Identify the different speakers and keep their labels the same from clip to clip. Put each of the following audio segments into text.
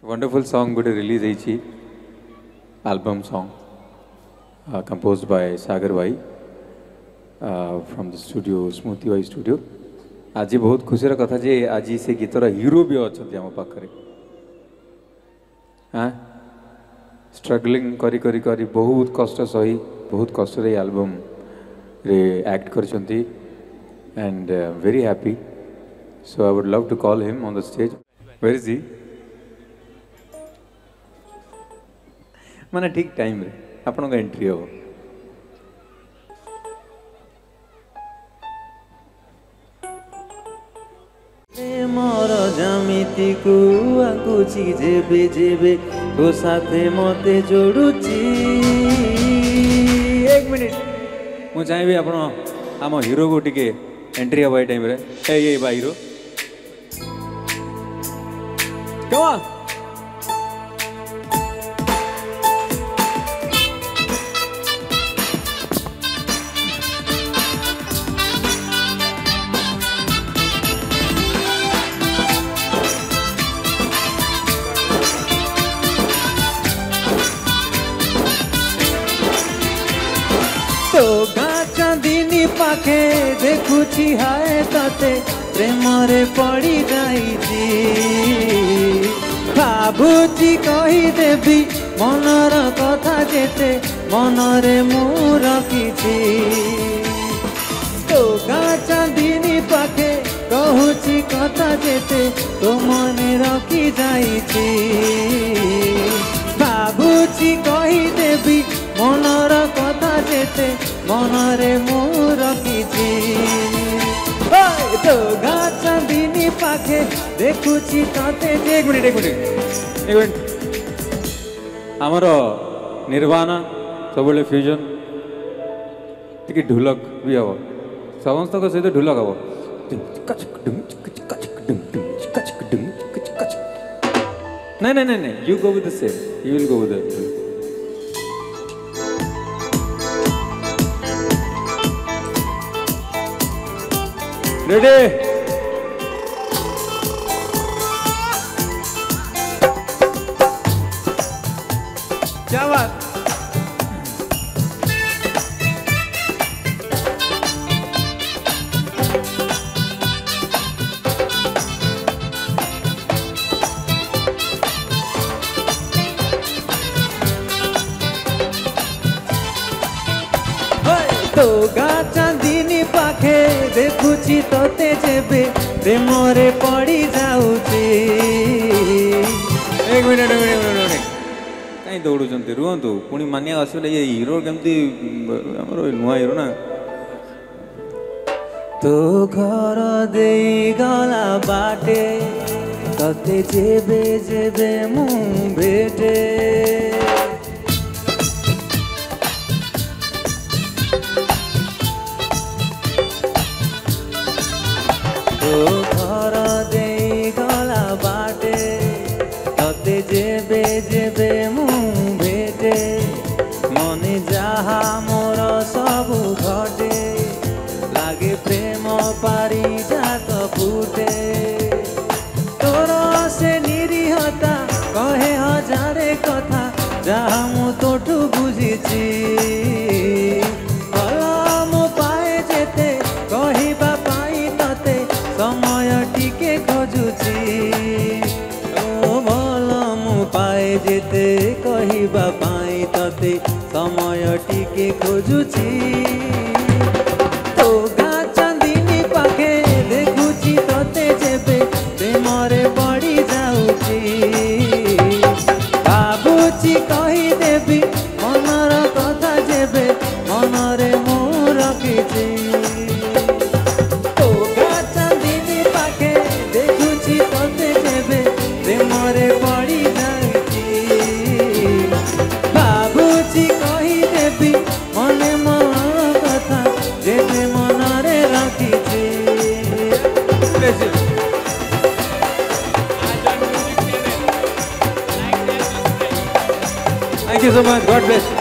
Speaker 1: Wonderful song good release ହେଇଛି album song composed by Sagar Bhai from the studio Smoothie Bhai studio. आज बहुत खुशी कथा जे आज से गीतर हीरो भी अच्छा आम पाखे हाँ स्ट्रगलिंग करी करी करी बहुत कष्ट सही बहुत कष्ट एल्बम रे act करछंती and very happy. So I would love to call him on the stage. Where is he? माने ठीक टाइम रे आपन का एंट्री हो.
Speaker 2: मोर जामिति को आकुची जेबे जेबे तो साथे मते जोड़ुची.
Speaker 1: एक मिनिट मु चाहिए आपण आम हीरो को टिके एंट्री हवा टाइम रे ए बा हीरो कम ऑन
Speaker 2: तो चांदनी पाखे देखुची हाय तते प्रेम रे पड़ी जाइची. भाबुची कही देवी मनर कथा जेते मनरे मु रखिची. तो चांदनी पाखे कहूची कथा जेते तो मने रखी जाइची. भाबुची कही देवी मनर कथा जेते मनरे मु रखिची. तो चांदनी पाखे देखुची तते जे.
Speaker 1: एक मिनिट आमर निर्वाणा सब फ्यूजन टी ढोलक भी हम समस्त सहित ढोलक हम नहीं नहीं नहीं you go with the same you will go with the ready क्या बात
Speaker 2: तो चांदनी पाखे देखुची तोते जेबे प्रेम रे पड़ी जाउची.
Speaker 1: एक मिनट कहीं दौड़ुंट रुहतु पुणी मानिया आसले ये हीरो केमती नुआ हीरो ना.
Speaker 2: तो घर दे गला बाटे तते जेबे जेबे मु भेटे. तो घर दे गला बाटे तते जेबे जेबे मु भेटे. मने जाहा मोर सब घटे लागे प्रेम पारी जात फुटे. तोर से निरीहता कहे हजारे कथा जहा मु तोठू बुझीची. समय टिके खोजुची ओ भल मु पाए जेते कहिबा पाई तते समय टिके खोजुची. तो चांदनी पाखे देखुची तते जेबे प्रेम रे पड़ी जाउची. भाबुची कही देवी मनर कथा जेबे मनरे मु रखिची. प्रेमरे पड़ी जाइची. भाबुची कही देवी मने मन कथा जेबे मनरे रखिची.
Speaker 1: Thank you so much. God bless you.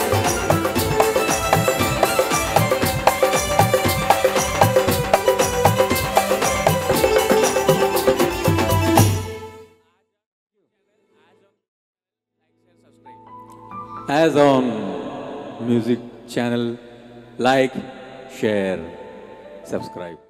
Speaker 1: as on music channel. Like, share, subscribe.